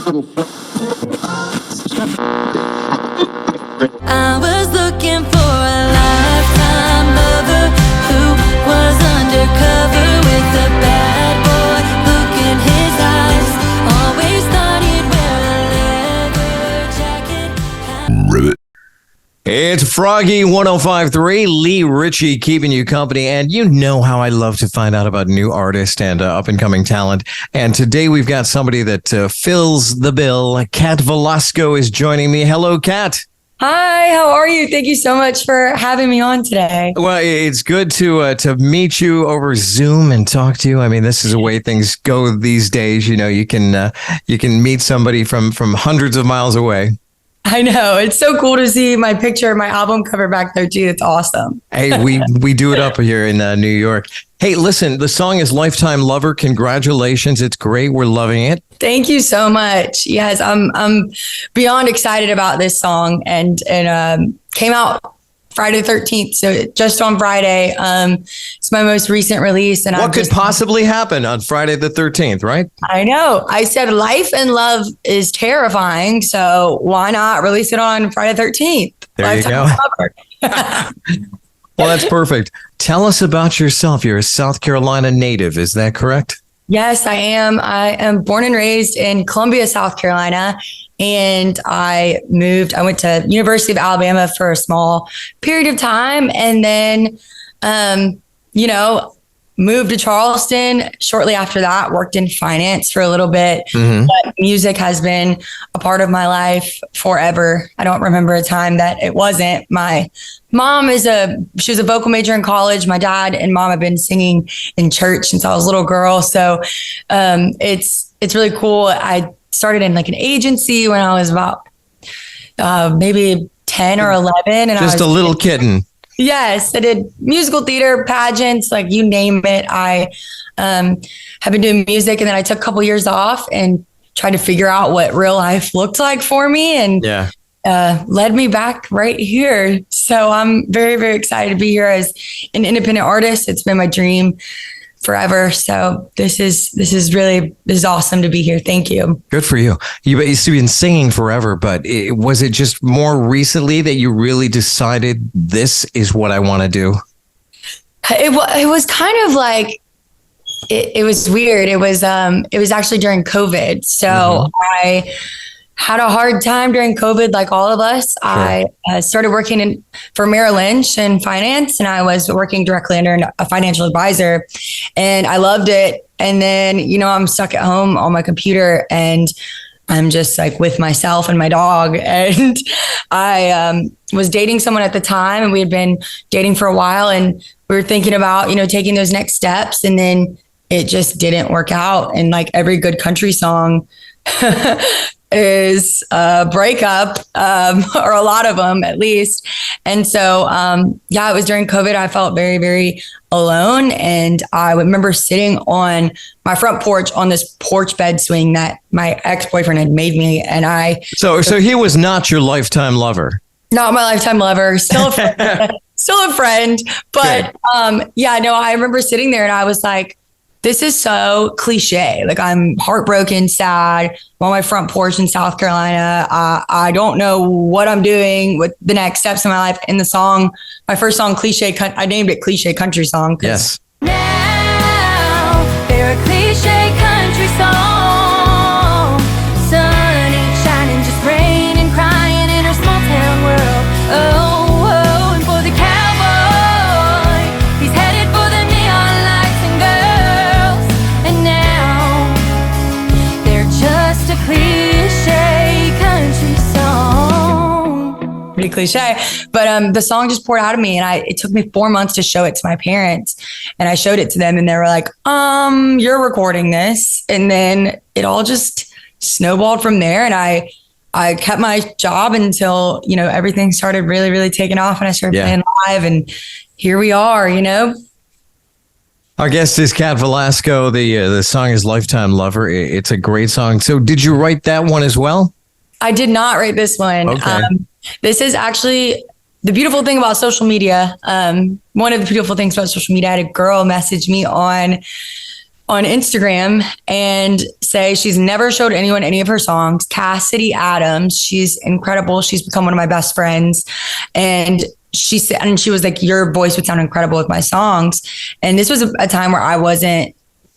I was looking for a lifetime lover who was undercover with a bad boy look in his eyes. Always thought he'd wear a leather jacket. It's Froggy 105.3, Lee Richey keeping you company. And you know how I love to find out about new artists and up-and-coming talent. And today we've got somebody that fills the bill. Kat Velasco is joining me. Hello, Kat. Hi, how are you? Thank you so much for having me on today. Well, it's good to meet you over Zoom and talk to you. I mean, this is the way things go these days. You know, you can meet somebody from hundreds of miles away. I know. It's so cool to see my picture, my album cover back there too. It's awesome. Hey, we do it up here in New York. Hey, listen, the song is Lifetime Lover. Congratulations. It's great. We're loving it. Thank you so much. Yes, I'm beyond excited about this song and came out Friday the 13th. So just on Friday, it's my most recent release. And what could possibly happen on Friday the 13th, right? I know. I said life and love is terrifying. So why not release it on Friday the 13th? There you go. Well, that's perfect. Tell us about yourself. You're a South Carolina native. Is that correct? Yes, I am. I am born and raised in Columbia, South Carolina. And I went to University of Alabama for a small period of time. And then, moved to Charleston shortly after that, worked in finance for a little bit. Mm-hmm. But music has been a part of my life forever. I don't remember a time that it wasn't. My mom she was a vocal major in college. My dad and mom have been singing in church since I was a little girl. So it's really cool. I started in like an agency when I was about maybe 10 or 11. And just a little kitten. Yes, I did musical theater, pageants, like you name it. I have been doing music, and then I took a couple years off and tried to figure out what real life looked like for me, and led me back right here. So I'm very, very excited to be here as an independent artist. It's been my dream forever. So this is awesome to be here. Thank you. Good for you. You've been singing forever, but was it just more recently that you really decided this is what I want to do? It was kind of like, it was weird. It was actually during COVID. So I had a hard time during COVID, like all of us. Sure. I started working for Merrill Lynch in finance, and I was working directly under a financial advisor, and I loved it. And then, I'm stuck at home on my computer, and I'm just like with myself and my dog. And I was dating someone at the time, and we had been dating for a while, and we were thinking about, taking those next steps. And then it just didn't work out. And like every good country song, is a breakup, or a lot of them at least. And so, it was during COVID. I felt very, very alone. And I remember sitting on my front porch on this porch bed swing that my ex-boyfriend had made me. And So he was not your lifetime lover. Not my lifetime lover, still a friend, still a friend. But, I remember sitting there and I was like, this is so cliche. Like, I'm heartbroken, sad. I'm on my front porch in South Carolina. I don't know what I'm doing with the next steps in my life. In the song, my first song, Cliche, I named it Cliche Country Song. Yes. Now they're a cliche country song. Sun ain't shining, just rain and crying in our small town world. Oh, and for the cowboy, he's headed for the neon lights and girls. And now they're just a cliche country song. Pretty cliche, but the song just poured out of me, and it took me 4 months to show it to my parents, and I showed it to them, and they were like, you're recording this. And then it all just snowballed from there, and I kept my job until everything started really, really taking off, and I started playing live, and here we are. Our guest is Kat Velasco. The song is Lifetime Lover. It's a great song. So did you write that one as well? I did not write this one. Okay. This is actually the beautiful thing about social media. One of the beautiful things about social media, I had a girl message me on on Instagram and say she's never showed anyone any of her songs. Cassidy Adams, she's incredible. She's become one of my best friends. And she said, and she was like, your voice would sound incredible with my songs. And this was a time where I wasn't,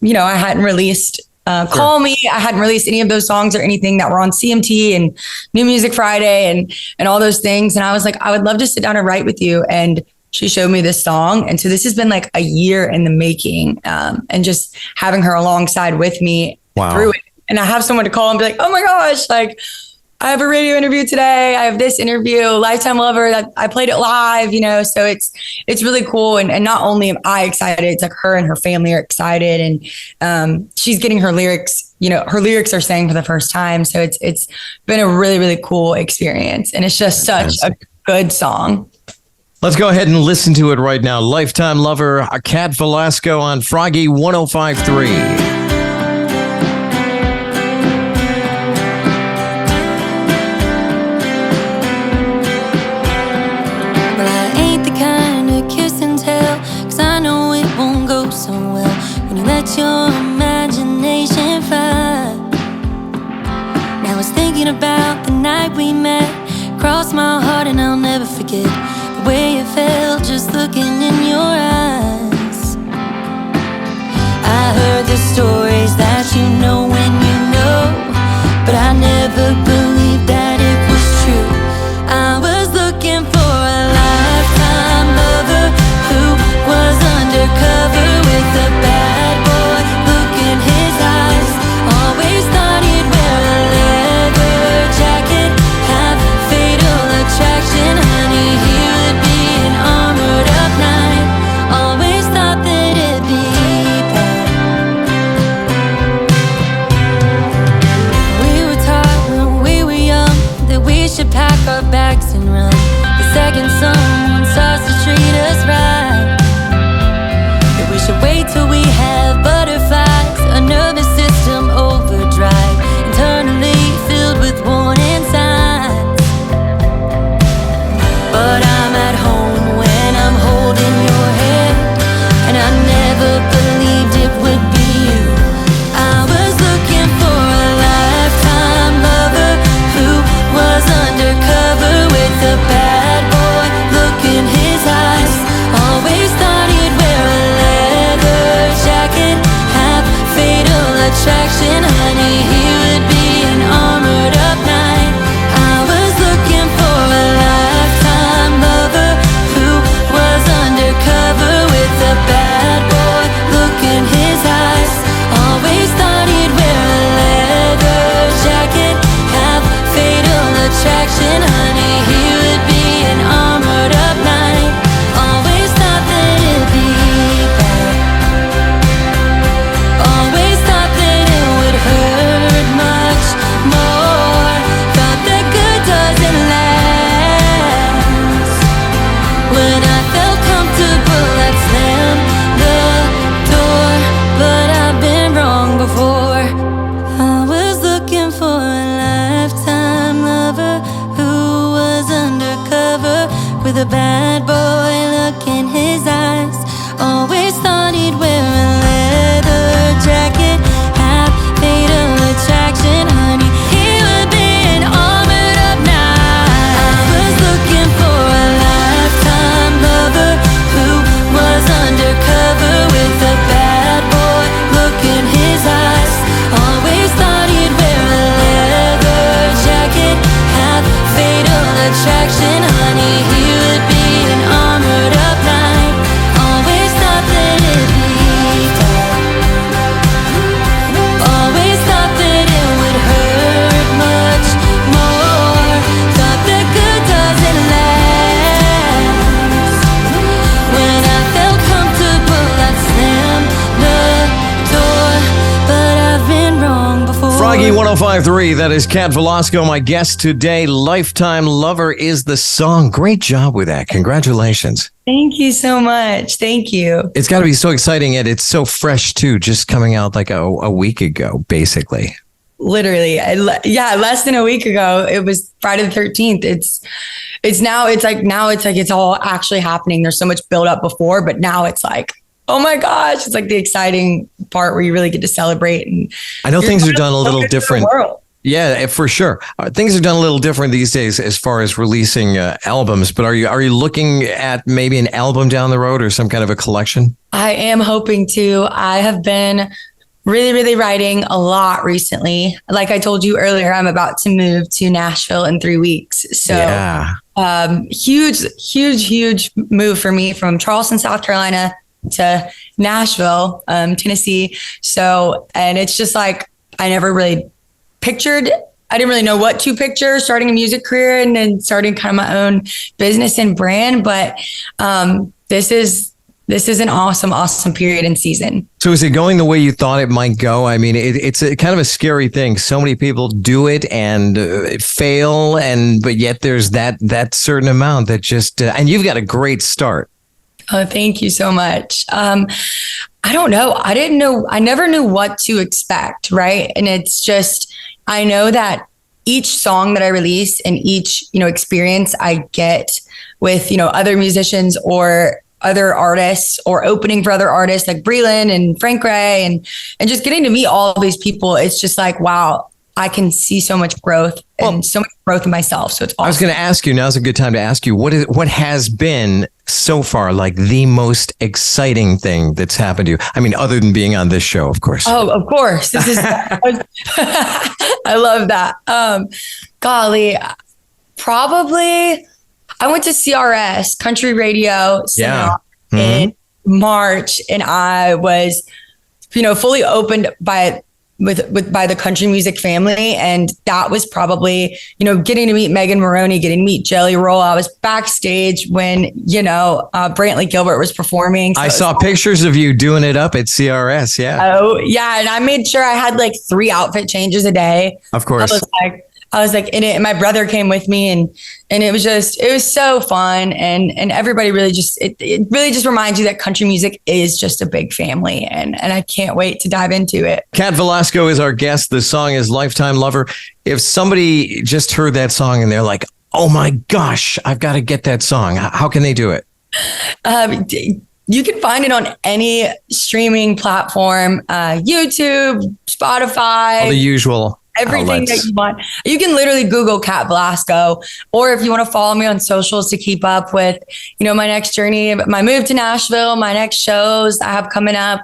I hadn't released Call Me. I hadn't released any of those songs or anything that were on CMT and New Music Friday and all those things. And I was like, I would love to sit down and write with you. And she showed me this song. And so this has been like a year in the making, and just having her alongside with me through it. And I have someone to call and be like, oh my gosh, like I have a radio interview today. I have this interview, Lifetime Lover, that I played it live, so it's really cool. And not only am I excited, it's like her and her family are excited, and she's getting her lyrics, her lyrics are sang for the first time. So it's been a really, really cool experience. And it's just such a good song. Let's go ahead and listen to it right now. Lifetime Lover, Kat Velasco on Froggy 105.3. Your imagination fly. Now I was thinking about the night we met. Crossed my heart and I'll never forget the way it felt just looking in your eyes. I heard the stories that you know when you know, but I never believed that it was true. I was looking for a lifetime lover who was undercover with a bad boy look in his eyes. Always thought he'd wear a leather jacket, have fatal attraction. Honey, he would be an armored up knight. Always thought that it'd be bad. We were taught when we were young that we should pack our bags and run. The second someone starts to treat us right, that we should wait till we have butterflies, a nervous system overdrive, internally filled with warning signs. But I'm at home when I'm holding your hand, and I never believed it would be you. I was looking for a lifetime lover who was undercover with a bad boy look in his eyes. Always thought he'd wear a leather jacket, have fatal attraction. Honey, he would be an armored up knight. I was looking for a lifetime lover who was undercover with a bad boy look in his eyes. Always thought he'd wear a leather jacket, have fatal attraction. Honey, he would be an armored up knight. Always thought that it'd be bad. Always thought that it would hurt much more. Thought that good doesn't last. When I felt comfortable, I'd slam the door. But I've been wrong before. I was looking for a lifetime lover who was undercover with a bad boy look in his eyes. Always thought he'd wear a leather jacket, have fatal attraction. Honey, he would be an armored up knight. I was looking for a lifetime lover who was undercover with a bad boy look in his eyes. Always thought he'd wear a leather jacket, have fatal attraction. Honey, he would be an armored up knight. Always thought that it'd be bad. Always thought that it would hurt much more. Thought that good doesn't last. When I felt comfortable, I'd slam the door. But I've been wrong before. Froggy 105.3, that is Kat Velasco, my guest today. Lifetime Lover is the song. Great job with that. Congratulations. Thank you so much. Thank you. It's got to be so exciting, and it's so fresh too, just coming out like a week ago, basically. Literally, less than a week ago. It was Friday the 13th. It's now it's like it's all actually happening. There's so much build up before, but now it's like Oh my gosh. It's like the exciting part where you really get to celebrate. And I know things are done a little different. World. Yeah, for sure. Things are done a little different these days as far as releasing albums. But are you looking at maybe an album down the road or some kind of a collection? I am hoping to. I have been really, really writing a lot recently. Like I told you earlier, I'm about to move to Nashville in 3 weeks. So yeah. Huge move for me from Charleston, South Carolina to Nashville, Tennessee. So, and it's just like, I never really pictured, I didn't really know what to picture starting a music career and then starting kind of my own business and brand. But this is an awesome period and season. So is it going the way you thought it might go? I mean, it's a kind of a scary thing. So many people do it and fail, but yet there's that certain amount that just, and you've got a great start. Oh, thank you so much. I don't know. I never knew what to expect. Right. And it's just, I know that each song that I release and each, experience I get with, other musicians or other artists or opening for other artists like Breland and Frank Ray and just getting to meet all of these people. It's just like, wow, I can see so much growth and so much growth in myself. So it's awesome. I was going to ask you, now's a good time to ask you, what has been so far like the most exciting thing that's happened to you? I mean, other than being on this show, of course. Oh, of course. This is, I love that. Golly, probably I went to CRS, Country Radio in March, and I was, fully opened by the country music family. And that was probably, getting to meet Megan Maroney, getting to meet Jelly Roll. I was backstage when, Brantley Gilbert was performing. So I saw pictures of you doing it up at CRS. Yeah. Oh yeah. And I made sure I had like 3 outfit changes a day. Of course. I was like in it, and my brother came with me, and it was so fun. And everybody really it really just reminds you that country music is just a big family. And I can't wait to dive into it. Kat Velasco is our guest. The song is Lifetime Lover. If somebody just heard that song and they're like, oh my gosh, I've got to get that song, how can they do it? You can find it on any streaming platform, YouTube, Spotify. All the usual. Everything that you want. You can literally Google Kat Velasco, or if you want to follow me on socials to keep up with, my next journey, my move to Nashville, my next shows I have coming up.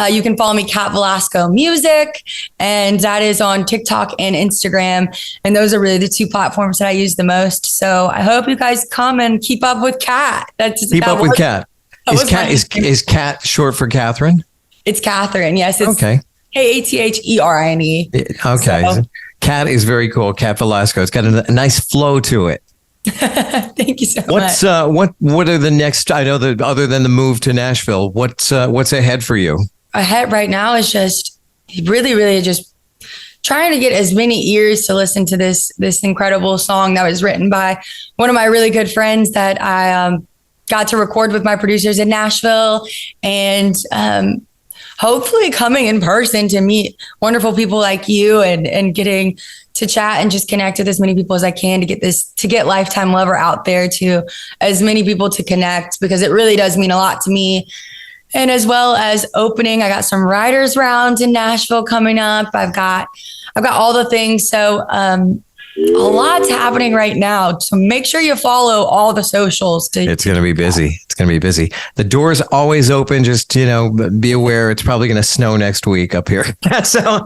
You can follow me, Kat Velasco Music, and that is on TikTok and Instagram. And those are really the 2 platforms that I use the most. So I hope you guys come and keep up with Kat. Keep up with Kat. Is Kat short for Catherine? It's Catherine. Yes. It's okay. Katherne. Okay. So. Kat is very cool. Kat Velasco. It's got a nice flow to it. Thank you so much. What are the next, I know that other than the move to Nashville, what's ahead for you? Ahead right now is just really, really just trying to get as many ears to listen to this incredible song that was written by one of my really good friends that I got to record with my producers in Nashville, and hopefully coming in person to meet wonderful people like you and getting to chat and just connect with as many people as I can to get Lifetime Lover out there to as many people to connect, because it really does mean a lot to me. And as well as opening, I got some writers rounds in Nashville coming up. I've got all the things. So, a lot's happening right now. So make sure you follow all the socials. It's going to be busy. It's going to be busy. The door's always open. Just, be aware it's probably going to snow next week up here. So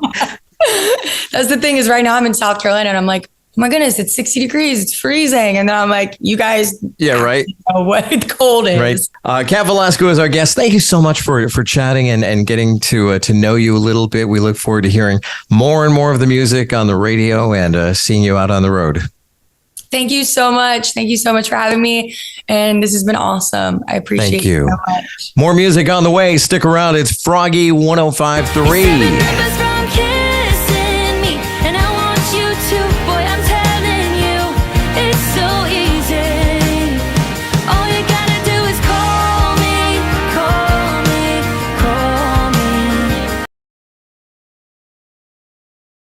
that's the thing is right now I'm in South Carolina and I'm like, oh my goodness, it's 60 degrees. It's freezing. And then I'm like, you guys right. know what cold is. Right. Kat Velasco is our guest. Thank you so much for chatting and getting to know you a little bit. We look forward to hearing more and more of the music on the radio and seeing you out on the road. Thank you so much. Thank you so much for having me. And this has been awesome. I appreciate it so much. More music on the way. Stick around. It's Froggy 105.3.